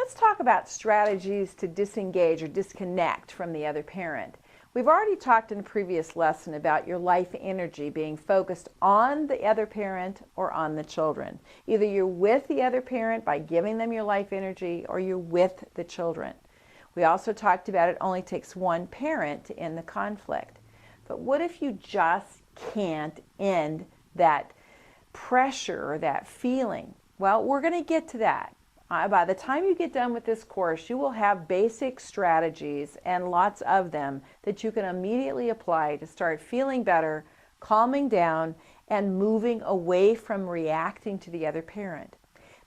Let's talk about strategies to disengage or disconnect from the other parent. We've already talked in a previous lesson about your life energy being focused on the other parent or on the children. Either you're with the other parent by giving them your life energy, or you're with the children. We also talked about it only takes one parent to end the conflict. But what if you just can't end that pressure or that feeling? Well, we're going to get to that. By the time you get done with this course, you will have basic strategies, and lots of them, that you can immediately apply to start feeling better, calming down, and moving away from reacting to the other parent.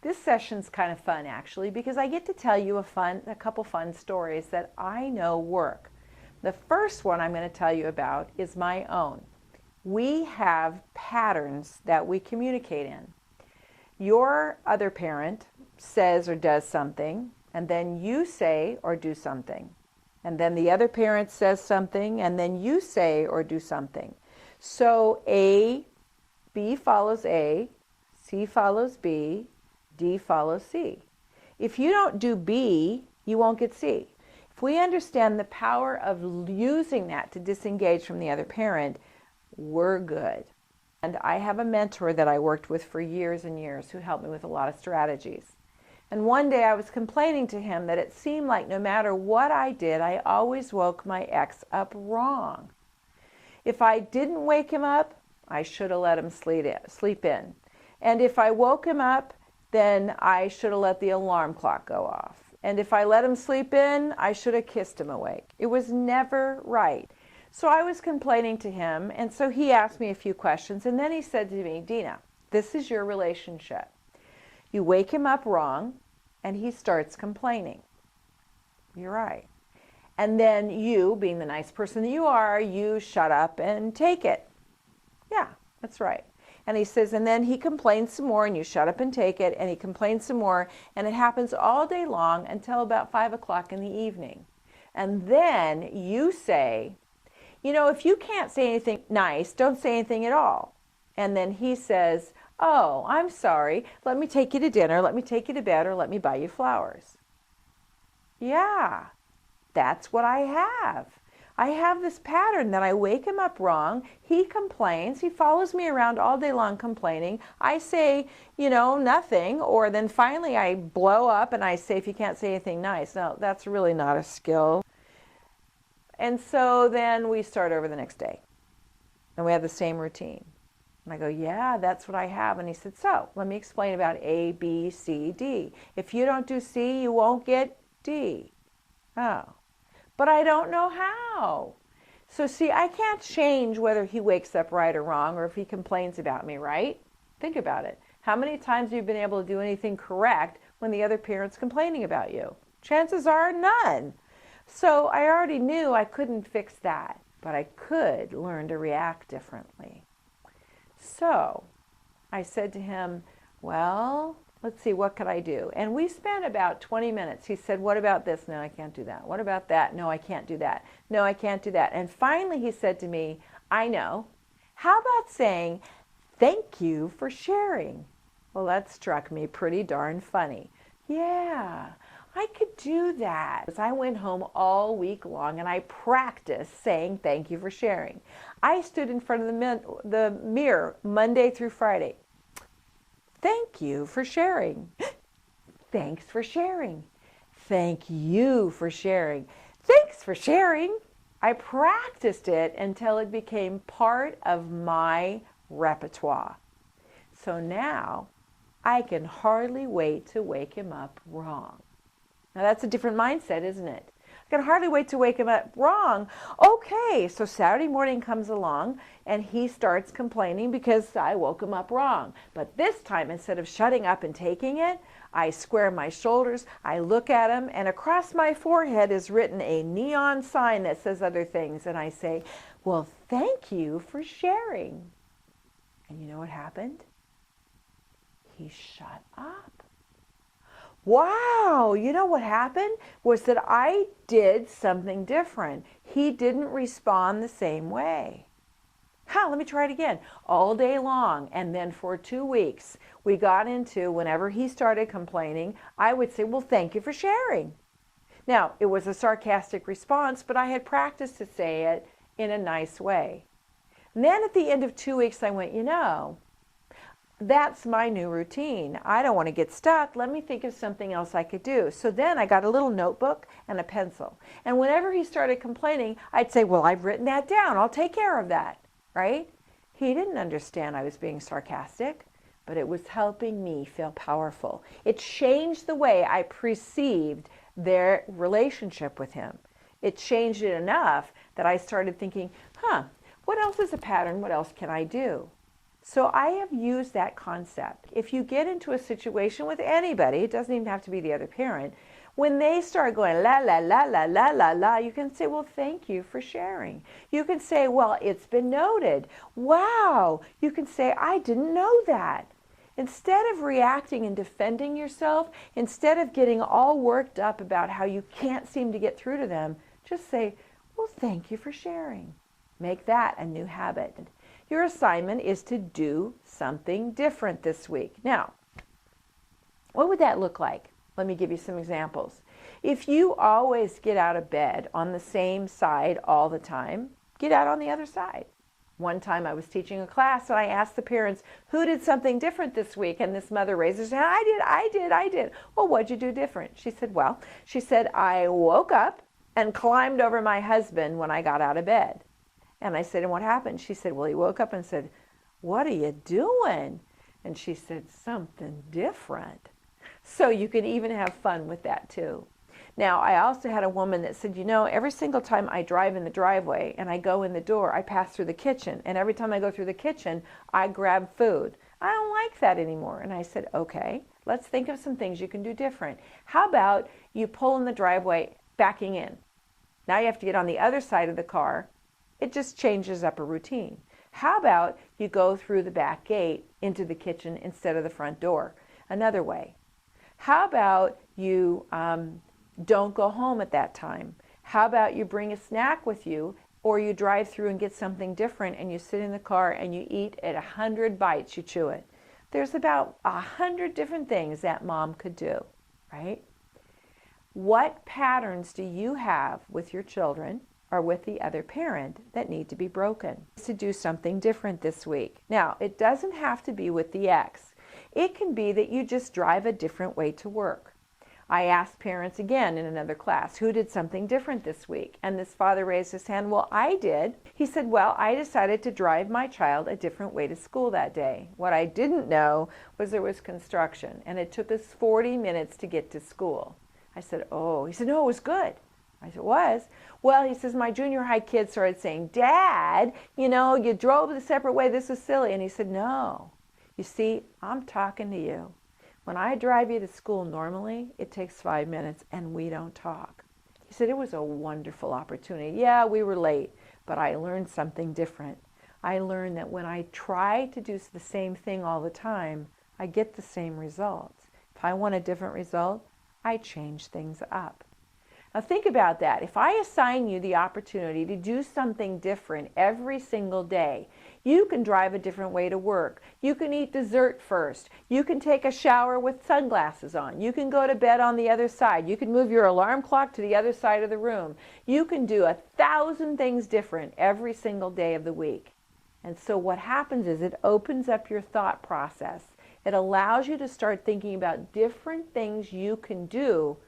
This session's kind of fun, actually, because I get to tell you a couple fun stories that I know work. The first one I'm going to tell you about is my own. We have patterns that we communicate in. Your other parent says or does something, and then you say or do something. And then the other parent says something, and then you say or do something. So B follows A, C follows B, D follows C. If you don't do B, you won't get C. If we understand the power of using that to disengage from the other parent, we're good. And I have a mentor that I worked with for years and years who helped me with a lot of strategies. And one day I was complaining to him that it seemed like no matter what I did, I always woke my ex up wrong. If I didn't wake him up, I should have let him sleep in. And if I woke him up, then I should have let the alarm clock go off. And if I let him sleep in, I should have kissed him awake. It was never right. So I was complaining to him, and so he asked me a few questions, and then he said to me, Deena, this is your relationship. You wake him up wrong, and he starts complaining. You're right. And then you, being the nice person that you are, you shut up and take it. Yeah, that's right. And he says, and then he complains some more, and you shut up and take it, and he complains some more, and it happens all day long until about 5 o'clock in the evening. And then you say, you know, if you can't say anything nice, don't say anything at all. And then he says, oh, I'm sorry, let me take you to dinner, let me take you to bed, or let me buy you flowers. Yeah, that's what I have. I have this pattern that I wake him up wrong, he complains, he follows me around all day long complaining, I say, you know, nothing, or then finally I blow up and I say, if you can't say anything nice. No, that's really not a skill. And so then we start over the next day, and we have the same routine. And I go, yeah, that's what I have. And he said, so let me explain about A, B, C, D. If you don't do C, you won't get D. Oh, but I don't know how. So see, I can't change whether he wakes up right or wrong, or if he complains about me, right? Think about it. How many times have you been able to do anything correct when the other parent's complaining about you? Chances are none. So I already knew I couldn't fix that, but I could learn to react differently. So I said to him, well, let's see, what could I do? And we spent about 20 minutes. He said, what about this? No, I can't do that. What about that? No, I can't do that. No, I can't do that. And finally he said to me, I know. How about saying, thank you for sharing? Well, that struck me pretty darn funny. Yeah, I could do that. I went home all week long and I practiced saying thank you for sharing. I stood in front of the mirror Monday through Friday. Thank you for sharing. Thanks for sharing. Thank you for sharing. Thanks for sharing. I practiced it until it became part of my repertoire. So now I can hardly wait to wake him up wrong. Now that's a different mindset, isn't it? I can hardly wait to wake him up wrong. Okay, so Saturday morning comes along and he starts complaining because I woke him up wrong. But this time, instead of shutting up and taking it, I square my shoulders, I look at him, and across my forehead is written a neon sign that says other things. And I say, well, thank you for sharing. And you know what happened? He shut up. Wow, you know what happened was that I did something different. He didn't respond the same way. Let me try it again. All day long. And then for 2 weeks, we got into, whenever he started complaining, I would say, well, thank you for sharing. Now, it was a sarcastic response, but I had practiced to say it in a nice way. And then at the end of 2 weeks, I went, that's my new routine. I don't want to get stuck. Let me think of something else I could do. So then I got a little notebook and a pencil. And whenever he started complaining, I'd say, well, I've written that down. I'll take care of that, right? He didn't understand I was being sarcastic, but it was helping me feel powerful. It changed the way I perceived their relationship with him. It changed it enough that I started thinking, what else is a pattern? What else can I do? So I have used that concept. If you get into a situation with anybody, it doesn't even have to be the other parent, when they start going la, la, la, la, la, la, la, you can say, well, thank you for sharing. You can say, well, it's been noted. Wow. You can say, I didn't know that. Instead of reacting and defending yourself, instead of getting all worked up about how you can't seem to get through to them, just say, well, thank you for sharing. Make that a new habit. Your assignment is to do something different this week. Now, what would that look like? Let me give you some examples. If you always get out of bed on the same side all the time, get out on the other side. One time I was teaching a class and I asked the parents, who did something different this week? And this mother raises her hand, I did. Well, what'd you do different? She said, I woke up and climbed over my husband when I got out of bed. And I said, and what happened? She said, well, he woke up and said, what are you doing? And she said, something different. So you can even have fun with that too. Now, I also had a woman that said, every single time I drive in the driveway and I go in the door, I pass through the kitchen. And every time I go through the kitchen, I grab food. I don't like that anymore. And I said, okay, let's think of some things you can do different. How about you pull in the driveway backing in? Now you have to get on the other side of the car. It just changes up a routine. How about you go through the back gate into the kitchen instead of the front door? Another way. How about you don't go home at that time? How about you bring a snack with you, or you drive through and get something different and you sit in the car and you eat at 100 bites, you chew it. There's about 100 different things that mom could do, right? What patterns do you have with your children or with the other parent that need to be broken? To do something different this week. Now, it doesn't have to be with the ex. It can be that you just drive a different way to work. I asked parents again in another class, who did something different this week? And this father raised his hand, well, I did. He said, well, I decided to drive my child a different way to school that day. What I didn't know was there was construction, and it took us 40 minutes to get to school. I said, oh. He said, no, it was good. I said, it was? Well, he says, my junior high kids started saying, Dad, you drove a separate way. This is silly. And he said, no. You see, I'm talking to you. When I drive you to school normally, it takes 5 minutes and we don't talk. He said, it was a wonderful opportunity. Yeah, we were late, but I learned something different. I learned that when I try to do the same thing all the time, I get the same results. If I want a different result, I change things up. Now think about that. If I assign you the opportunity to do something different every single day, you can drive a different way to work. You can eat dessert first. You can take a shower with sunglasses on. You can go to bed on the other side. You can move your alarm clock to the other side of the room. You can do 1,000 things different every single day of the week. And so what happens is it opens up your thought process. It allows you to start thinking about different things you can do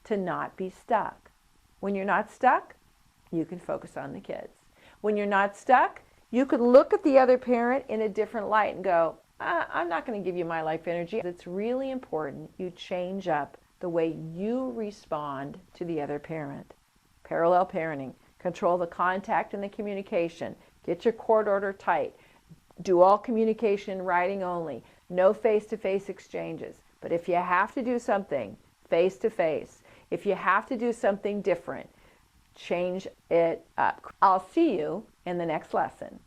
to not be stuck. When you're not stuck, you can focus on the kids. When you're not stuck, you can look at the other parent in a different light and go, I'm not going to give you my life energy. It's really important you change up the way you respond to the other parent. Parallel parenting. Control the contact and the communication. Get your court order tight. Do all communication in writing only. No face-to-face exchanges. But if you have to do something face-to-face, if you have to do something different, change it up. I'll see you in the next lesson.